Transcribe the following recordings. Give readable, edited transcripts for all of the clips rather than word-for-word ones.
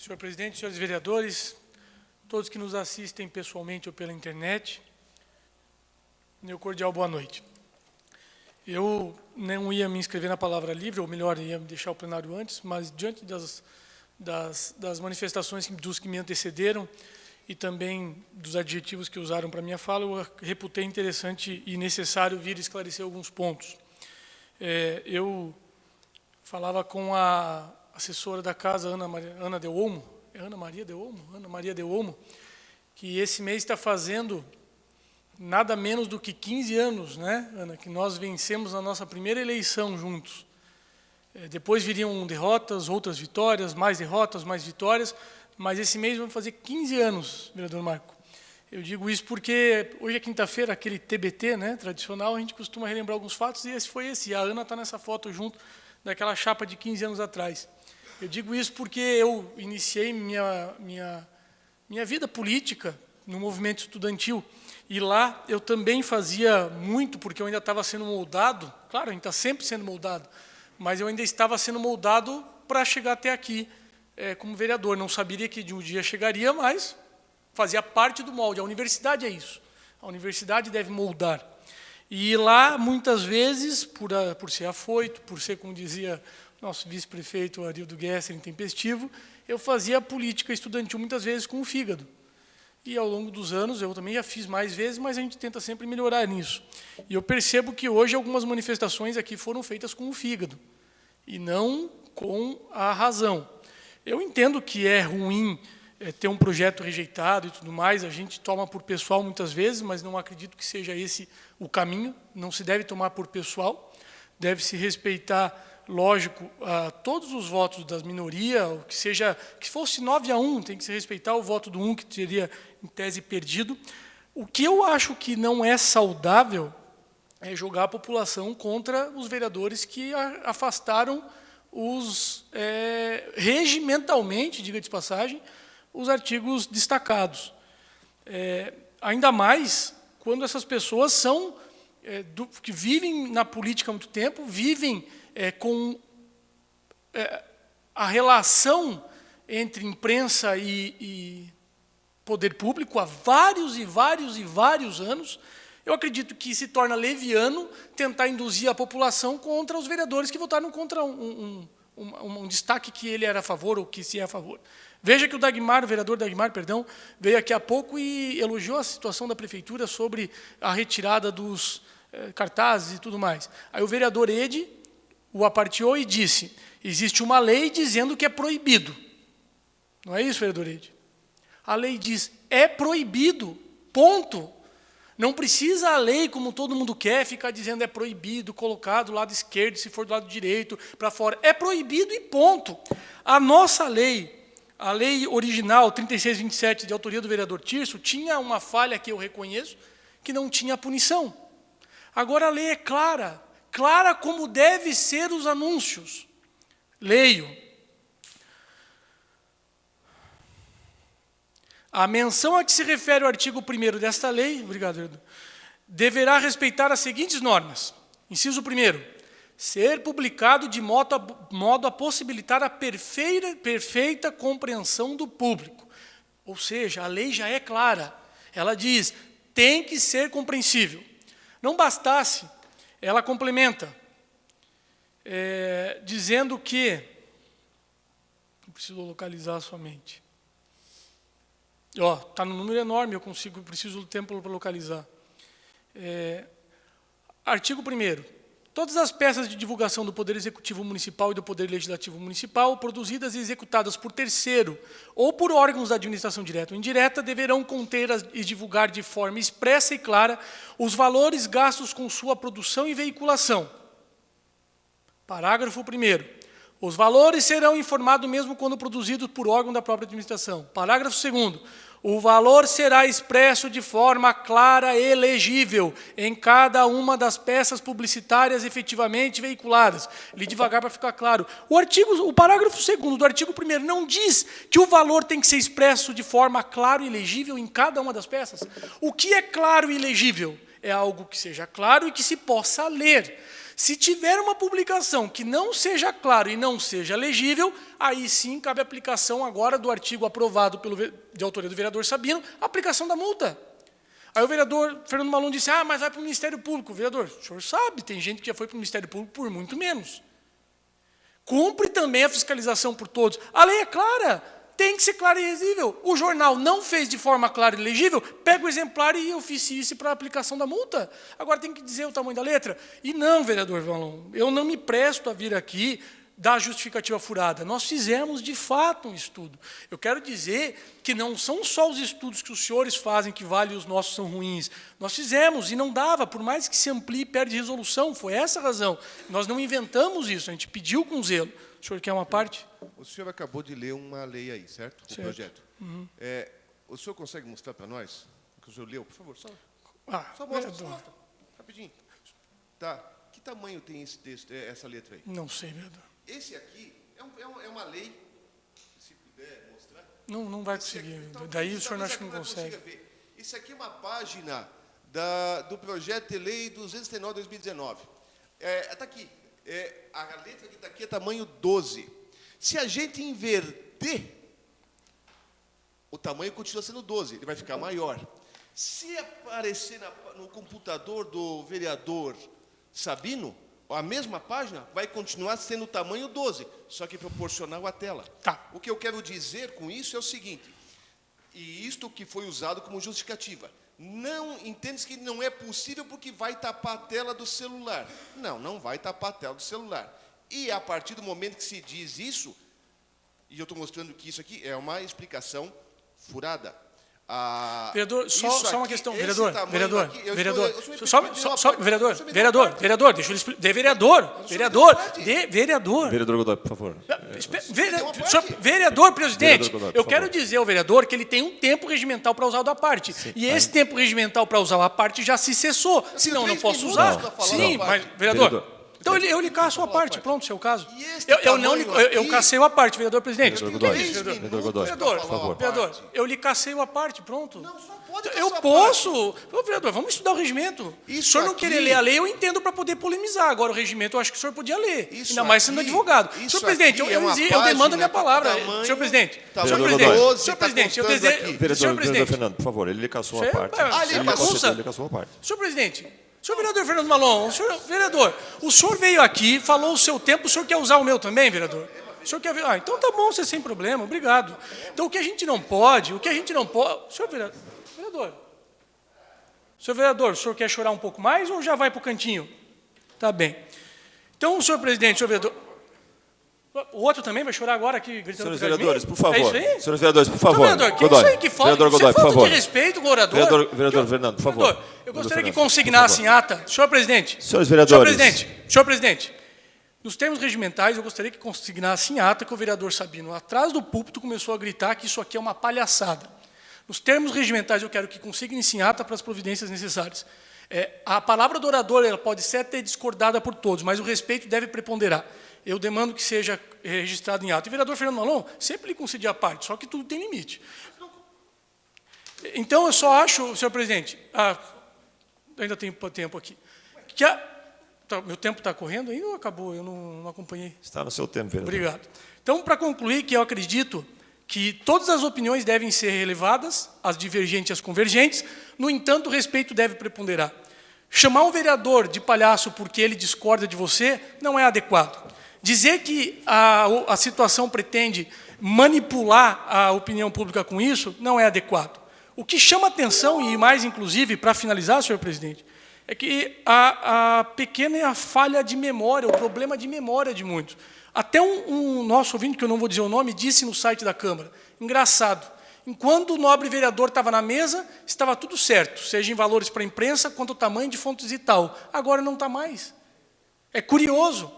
Senhor presidente, senhores vereadores, todos que nos assistem pessoalmente ou pela internet, meu cordial boa noite. Eu não ia me inscrever na palavra livre, ou melhor, ia deixar o plenário antes, mas diante das manifestações dos que me antecederam e também dos adjetivos que usaram para a minha fala, eu reputei interessante e necessário vir esclarecer alguns pontos. Eu falava com a assessora da casa, Ana Maria de Olmo, que esse mês está fazendo nada menos do que 15 anos, né, Ana, que nós vencemos a nossa primeira eleição juntos. Depois viriam derrotas, outras vitórias, mais derrotas, mais vitórias, mas esse mês vamos fazer 15 anos, vereador Marco. Eu digo isso porque hoje é quinta-feira, aquele TBT, né, tradicional, a gente costuma relembrar alguns fatos, e esse foi esse. E a Ana está nessa foto junto daquela chapa de 15 anos atrás. Eu digo isso porque eu iniciei minha vida política no movimento estudantil, e lá eu também fazia muito, porque eu ainda estava sendo moldado, claro, a gente está sempre sendo moldado, mas eu ainda estava sendo moldado para chegar até aqui como vereador. Não saberia que de um dia chegaria, mas fazia parte do molde. A universidade é isso. A universidade deve moldar. E lá, muitas vezes, por ser afoito, por ser, como dizia nosso vice-prefeito Arildo Gesser, intempestivo, eu fazia política estudantil muitas vezes com o fígado. E ao longo dos anos, eu também já fiz mais vezes, mas a gente tenta sempre melhorar nisso. E eu percebo que hoje algumas manifestações aqui foram feitas com o fígado, e não com a razão. Eu entendo que é ruim ter um projeto rejeitado e tudo mais, a gente toma por pessoal muitas vezes, mas não acredito que seja esse o caminho, não se deve tomar por pessoal, deve-se respeitar, lógico, todos os votos das minorias, que fosse 9-1, tem que se respeitar o voto do 1, que teria, em tese, perdido. O que eu acho que não é saudável é jogar a população contra os vereadores que afastaram regimentalmente, diga de passagem, os artigos destacados. Ainda mais quando essas pessoas que vivem na política há muito tempo, vivem com a relação entre imprensa e poder público há vários anos. Eu acredito que se torna leviano tentar induzir a população contra os vereadores que votaram contra um destaque que ele era a favor ou que se é a favor. Veja que o vereador Dagmar, veio aqui há pouco e elogiou a situação da prefeitura sobre a retirada dos cartazes e tudo mais. Aí o vereador Ede o aparteou e disse: existe uma lei dizendo que é proibido. Não é isso, vereador Ede? A lei diz, é proibido, ponto. Não precisa a lei, como todo mundo quer, ficar dizendo é proibido, colocar do lado esquerdo, se for do lado direito, para fora. É proibido e ponto. A nossa lei, a lei original, 3627, de autoria do vereador Tirso, tinha uma falha que eu reconheço, que não tinha punição. Agora a lei é clara como devem ser os anúncios. Leio. A menção a que se refere o artigo 1º desta lei, obrigado, vereador, deverá respeitar as seguintes normas. Inciso 1º, ser publicado de modo a possibilitar a perfeita compreensão do público. Ou seja, a lei já é clara. Ela diz, tem que ser compreensível. Não bastasse, ela complementa, dizendo que... Eu preciso localizar somente. Está no número enorme, eu preciso do tempo para localizar. Artigo 1º. Todas as peças de divulgação do Poder Executivo Municipal e do Poder Legislativo Municipal, produzidas e executadas por terceiro ou por órgãos da administração direta ou indireta, deverão conter e divulgar de forma expressa e clara os valores gastos com sua produção e veiculação. Parágrafo 1º. Os valores serão informados mesmo quando produzidos por órgão da própria administração. Parágrafo 2º. O valor será expresso de forma clara e legível em cada uma das peças publicitárias efetivamente veiculadas. Li devagar para ficar claro. O parágrafo 2º do artigo 1º não diz que o valor tem que ser expresso de forma clara e legível em cada uma das peças. O que é claro e legível? é algo que seja claro e que se possa ler. Se tiver uma publicação que não seja claro e não seja legível, aí sim cabe a aplicação agora do artigo aprovado de autoria do vereador Sabino, a aplicação da multa. Aí o vereador Fernando Malon disse, mas vai para o Ministério Público. Vereador, o senhor sabe, tem gente que já foi para o Ministério Público por muito menos. Cumpre também a fiscalização por todos. A lei é clara, tem que ser clara e legível. O jornal não fez de forma clara e legível, pega o exemplar e oficie-se para a aplicação da multa. Agora tem que dizer o tamanho da letra. E não, vereador Malon, eu não me presto a vir aqui dar justificativa furada. Nós fizemos, de fato, um estudo. Eu quero dizer que não são só os estudos que os senhores fazem que valem e os nossos são ruins. Nós fizemos e não dava, por mais que se amplie, perde resolução. Foi essa a razão. Nós não inventamos isso, a gente pediu com zelo. O senhor quer uma parte? O senhor acabou de ler uma lei aí, certo? O projeto. Uhum. O senhor consegue mostrar para nós o que o senhor leu, por favor? Só mostra, vereador. rapidinho. Tá. Que tamanho tem esse texto, essa letra aí? Não sei, vereador. Esse aqui é uma lei, se puder mostrar. Não vai conseguir. Daí o senhor acha que não consegue. Isso aqui é uma página do projeto de lei 239/2019. Está aqui. A letra que está aqui é tamanho 12. Se a gente inverter, o tamanho continua sendo 12, ele vai ficar maior. Se aparecer no computador do vereador Sabino, a mesma página vai continuar sendo o tamanho 12, só que proporcional à tela. Tá. O que eu quero dizer com isso é o seguinte, e isto que foi usado como justificativa, não entende-se que não é possível porque vai tapar a tela do celular. Não vai tapar a tela do celular. E a partir do momento que se diz isso, e eu estou mostrando que isso aqui é uma explicação furada. Vereador, só uma questão, vereador, Vereador Godoy, por favor. Vereador presidente, eu quero dizer ao vereador que ele tem um tempo regimental para usar o da parte. E esse tempo regimental para usar a parte já se cessou. Senão não posso usar. Sim, mas, vereador. Então eu lhe caço a parte, pronto, se é o caso. Eu cacei a parte, vereador presidente. Vereador Godoy, por favor. Vereador, eu lhe cacei a parte, pronto. Não, só pode Eu posso. Ô, vereador, vamos estudar o regimento. Se o senhor não querer ler a lei, eu entendo para poder polemizar. Agora, o regimento, eu acho que o senhor podia ler. Ainda mais sendo advogado. Senhor presidente, eu demando a minha palavra. Senhor presidente. Vereador Fernando, por favor, ele lhe caçou a parte. Ele caçou a parte. Senhor presidente, senhor vereador Fernando Malon, vereador, o senhor veio aqui, falou o seu tempo, o senhor quer usar o meu também, vereador? O senhor quer ver? Então tá bom, você sem problema, obrigado. Então o que a gente não pode, senhor vereador, o senhor quer chorar um pouco mais ou já vai para o cantinho? Tá bem. Então, senhor presidente, senhor vereador, o outro também vai chorar agora aqui, gritando. Senhores vereadores, por favor. É isso aí? Senhores vereadores, por favor. Senhor vereador, que é isso aí que falta? Vereador Godoy, por favor. De respeito com o orador. Vereador Fernando, por favor. Vereador, eu gostaria que consignasse em ata. Senhor presidente. Senhores vereadores. Senhor presidente. Nos termos regimentais, eu gostaria que consignasse em ata que o vereador Sabino, atrás do púlpito, começou a gritar que isso aqui é uma palhaçada. Nos termos regimentais, eu quero que consigne-se em ata para as providências necessárias. A palavra do orador ela pode ser até discordada por todos, mas o respeito deve preponderar. Eu demando que seja registrado em ata. E o vereador Fernando Malon sempre lhe concedia a parte, só que tudo tem limite. Então, eu só acho, senhor presidente, ainda tenho tempo aqui, que meu tempo está correndo aí ou acabou? Eu não acompanhei. Está no seu tempo, vereador. Obrigado. Então, para concluir, que eu acredito que todas as opiniões devem ser relevadas, as divergentes e as convergentes, no entanto, o respeito deve preponderar. Chamar um vereador de palhaço porque ele discorda de você não é adequado. Dizer que a situação pretende manipular a opinião pública com isso não é adequado. O que chama atenção, e mais inclusive, para finalizar, senhor presidente, é que a pequena falha de memória, o problema de memória de muitos. Até um nosso ouvinte, que eu não vou dizer o nome, disse no site da Câmara, engraçado, enquanto o nobre vereador estava na mesa, estava tudo certo, seja em valores para a imprensa, quanto o tamanho de fontes e tal. Agora não está mais. É curioso.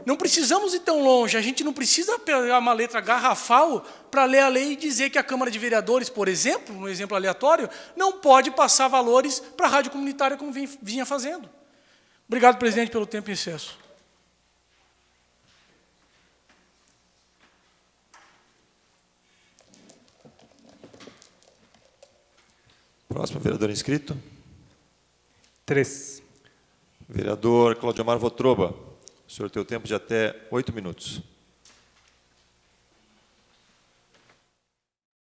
Não precisamos ir tão longe, a gente não precisa pegar uma letra garrafal para ler a lei e dizer que a Câmara de Vereadores, por exemplo, um exemplo aleatório, não pode passar valores para a rádio comunitária como vinha fazendo. Obrigado, presidente, pelo tempo em excesso. Próximo vereador inscrito. 3. Vereador Claudiomar Votroba, o senhor tem o tempo de até 8 minutos.